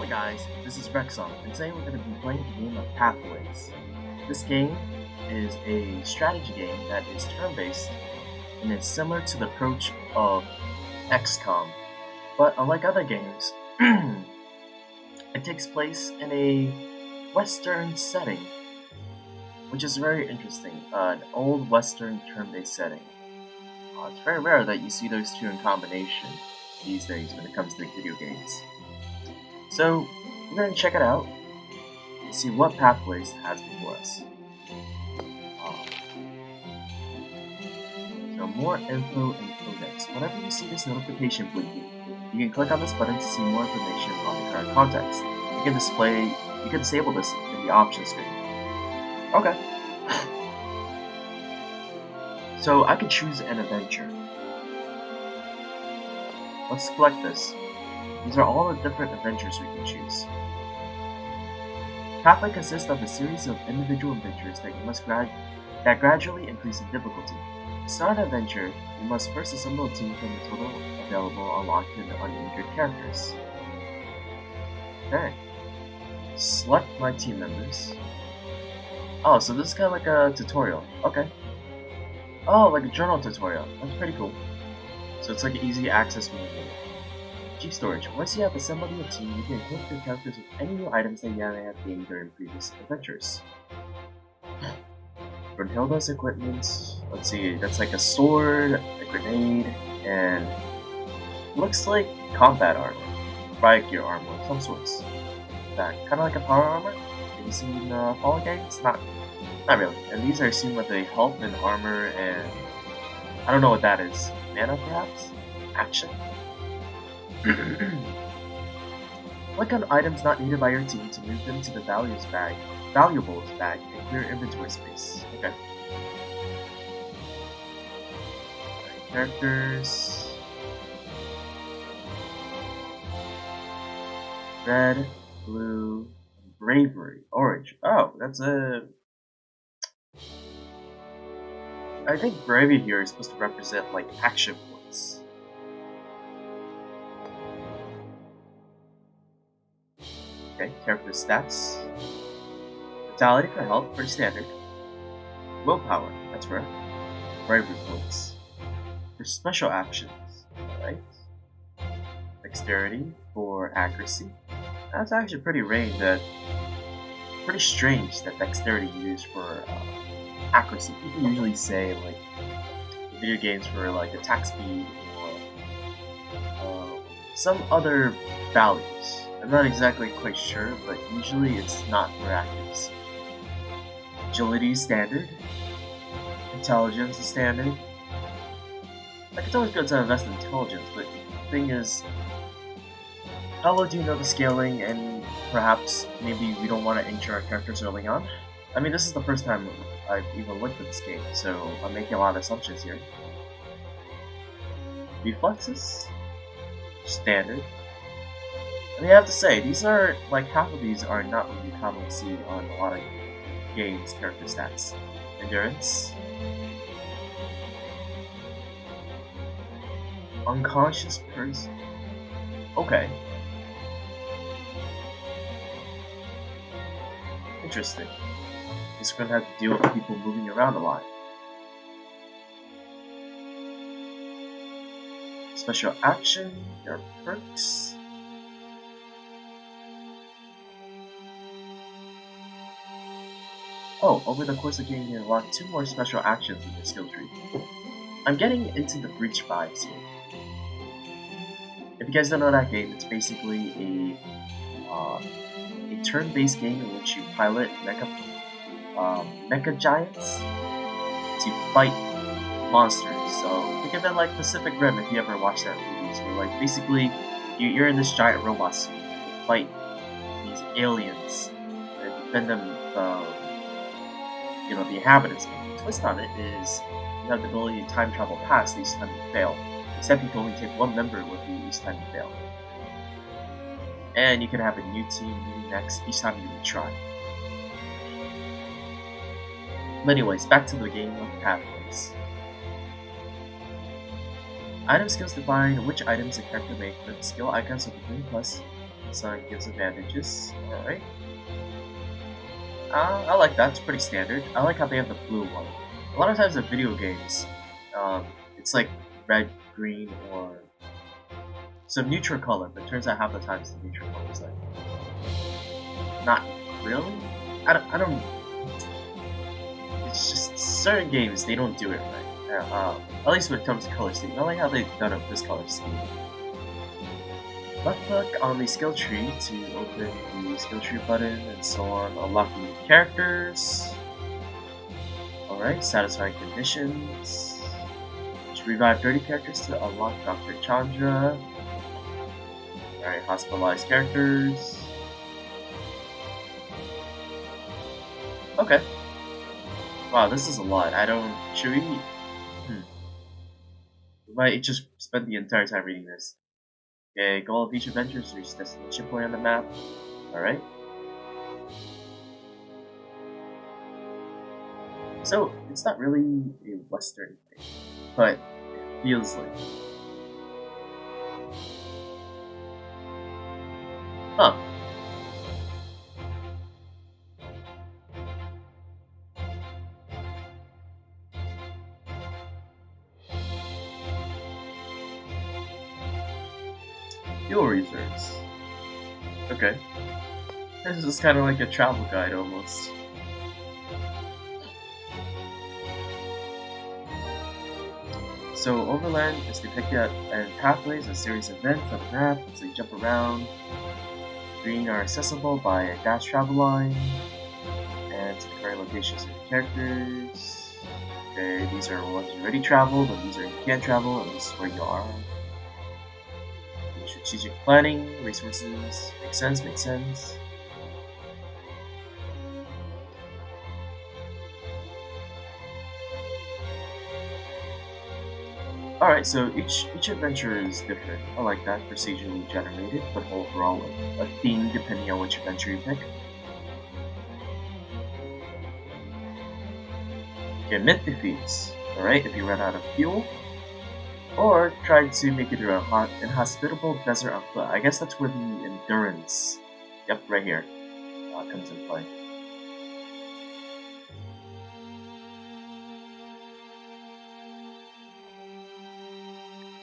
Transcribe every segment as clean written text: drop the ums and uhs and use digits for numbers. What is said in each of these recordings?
Hello guys, this is Rexon, and today we're going to be playing the game of Pathways. This game is a strategy game that is turn-based and is similar to the approach of XCOM, but unlike other games, it takes place in a Western setting, which is very interesting, an old Western turn-based setting. It's very rare that you see those two in combination these days when it comes to video games. So, we're going to check it out and see what Pathways has before us. So, more info and codex. Whenever you see this notification blinking, you can click on this button to see more information on the current context. You can disable this in the options screen. Okay. So, I could choose an adventure. Let's select this. These are all the different adventures we can choose. Pathway consists of a series of individual adventures that gradually increase in difficulty. To start an adventure, you must first assemble a team from the total available unlocked and uninjured characters. Okay. Select my team members. Oh, so this is kind of like a tutorial. Okay. Oh, like a journal tutorial. That's pretty cool. So it's like an easy access menu. Cheap storage. Once you have assembled your team, you can equip your characters with any new items that you may have gained during previous adventures. Brunhilde's equipment, let's see, that's like a sword, a grenade, and looks like combat armor, riot gear armor of some sorts. That kind of like a power armor. Have you seen Fallen Games? Not really. And these are assumed with a health and armor, and I don't know what that is. Mana, perhaps? Action. Click on items not needed by your team to move them to the valuables bag and clear inventory space. Okay. Characters. Red, blue, bravery, orange. Oh, that's a. I think bravery here is supposed to represent like action points. Okay, character stats. Vitality for health, pretty standard. Willpower, that's rare. Bravery points. For special actions, alright. Dexterity for accuracy. That's actually pretty pretty strange that dexterity is used for accuracy. People usually say like video games for like attack speed or some other values. I'm not exactly quite sure, but usually it's not for accuracy. Agility is standard. Intelligence is standard. Like, it's always good to invest in intelligence, but the thing is, how well do you know the scaling, and perhaps maybe we don't want to injure our characters early on? I mean, this is the first time I've even looked at this game, so I'm making a lot of assumptions here. Reflexes? Standard. And I have to say, these are, like, half of these are not what you commonly see on a lot of games' character stats. Endurance. Unconscious person. Okay. Interesting. Guess we're gonna have to deal with people moving around a lot. Special action, there are perks. Oh, over the course of the game, you unlock 2 more special actions in your skill tree. I'm getting into the Breach vibes here. If you guys don't know that game, it's basically a turn-based game in which you pilot mecha giants to fight monsters. So think of it like Pacific Rim if you ever watched that movies, where like basically you're in this giant robot suit to fight these aliens and defend them the inhabitants. The twist on it is you have the ability to time travel past each time you fail, except you can only take one member with you each time you fail. And you can have a new team next each time you retry. But anyways, back to the game of Pathways. Item skills define which items a character may equip. Skill icons of the green plus Sun gives advantages. Alright. I like that. It's pretty standard. I like how they have the blue one. A lot of times in video games, it's like red, green, or some neutral color, but it turns out half the time it's the neutral color is like not really. I don't. It's just certain games they don't do it right. At least when it comes to color scheme. I like how they've done up this color scheme. Left click on the skill tree to open the skill tree button and so on. Unlock new characters. Alright, satisfying conditions. To revive 30 characters to unlock Dr. Chandra. Alright, hospitalized characters. Okay. Wow, this is a lot. Should we? We might just spend the entire time reading this. Okay, goal of each adventure is to reach destination point on the map. Alright. So, it's not really a Western thing, but it feels like it. Huh. Fuel reserves. Okay. This is kind of like a travel guide almost. So overland is depicted and pathways, a series of events on the map, so you jump around. Green are accessible by a dash travel line, and to the current locations of the characters. Okay, these are ones you already traveled, and these are you can't travel, and this is where you are. Strategic planning, resources, makes sense, makes sense. Alright, so each adventure is different. I like that, procedurally generated, but overall a theme depending on which adventure you pick. Okay, myth defeats. Alright, if you run out of fuel, or try to make it through an inhospitable desert on foot. I guess that's where the endurance, yep, right here, comes in play.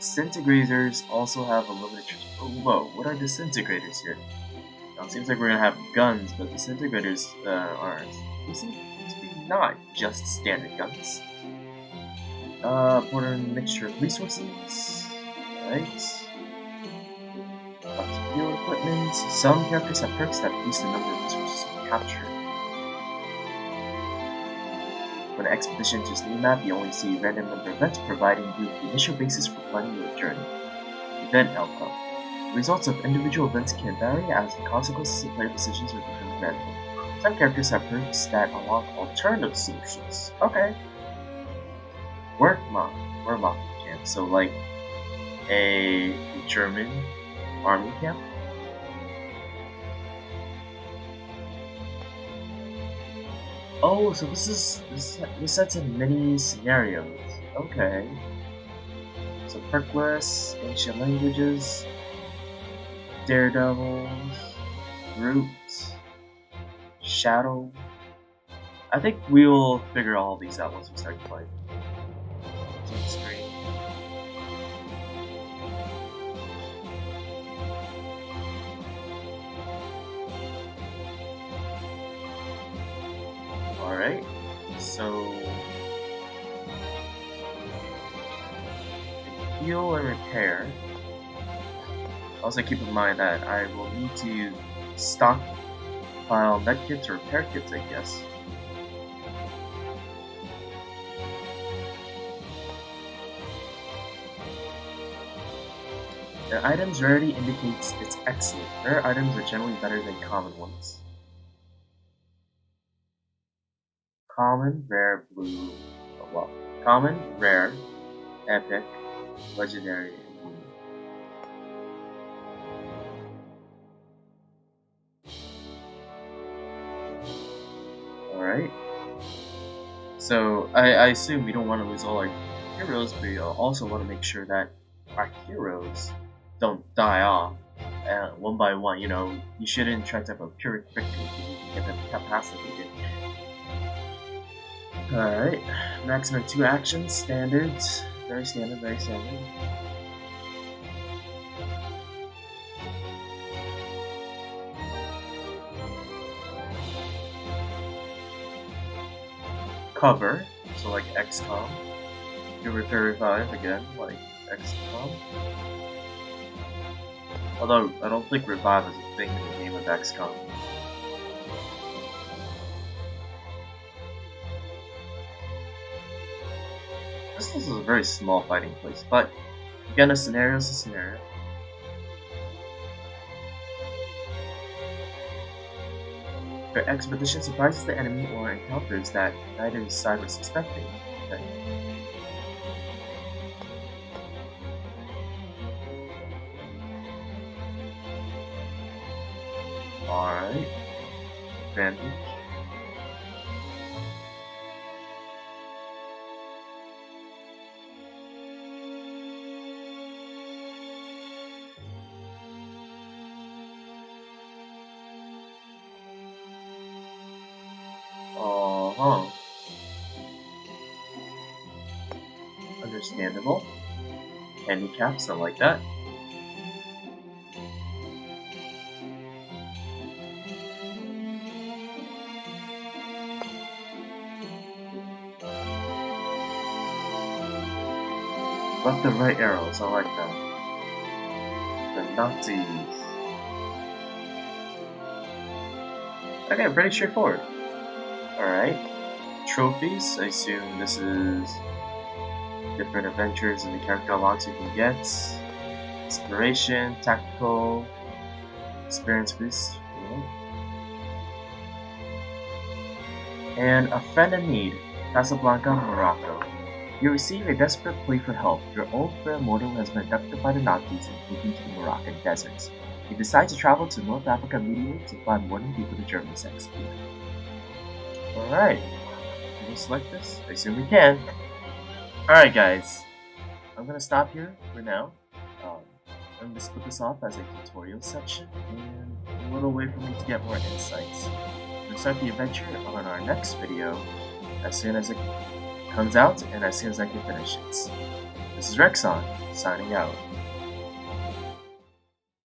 Disintegrators also have a limited. Oh, whoa, what are disintegrators here? Now, it seems like we're gonna have guns, but disintegrators aren't. These seem to be not just standard guns. Modern mixture of resources. Right. Lots of fuel equipment. Some characters have perks that boost the number of resources captured. When an expedition enters the new map, you only see a random number of events, providing you with the initial basis for planning your journey. Event outcome. The results of individual events can vary as the consequences of player decisions are determined randomly. Some characters have perks that unlock alternative solutions. Okay. Wehrmacht camp. So like a German army camp. Oh, so this sets in many scenarios. Okay. So perkless, ancient languages, daredevils, roots, shadow. I think we'll figure all these out once we start playing. Screen. Alright, so heal and repair. Also keep in mind that I will need to stockpile medkits or repair kits, I guess. The item's rarity indicates it's excellent. Rare items are generally better than common ones. Common, rare, blue, well, common, rare, epic, legendary, and blue. Alright. So, I assume we don't want to lose all our heroes, but we also want to make sure that our heroes don't die off. one by one. You know, you shouldn't try to have a pure victory because you can get them capacitated. Alright, maximum 2 actions, standard, very standard, very standard. Cover, so like XCOM. You repair revive again, like XCOM. Although I don't think revive is a thing in the game of XCOM. This is a very small fighting place, but again, a scenario is a scenario. Your expedition surprises the enemy or encounters that neither side was expecting. Okay. Alright. Advantage. Understandable. Handicaps, I like that. Left and right arrows, I like that. The Nazis. Okay, pretty straightforward. Alright. Trophies, I assume this is different adventures and the character logs you can get. Inspiration, tactical, experience boost. And a friend in need, Casablanca, Morocco. You receive a desperate plea for help. Your old friend Mortal has been abducted by the Nazis and taken to the Moroccan deserts. You decide to travel to North Africa immediately to find warning people the Germans execute. Alright. Can we select this? I assume we can. Alright guys. I'm gonna stop here for now. I'm gonna split this off as a tutorial section and a little way for me to get more insights. We'll start the adventure on our next video as soon as it comes out and as soon as I can finish it. This is Rexon, signing out.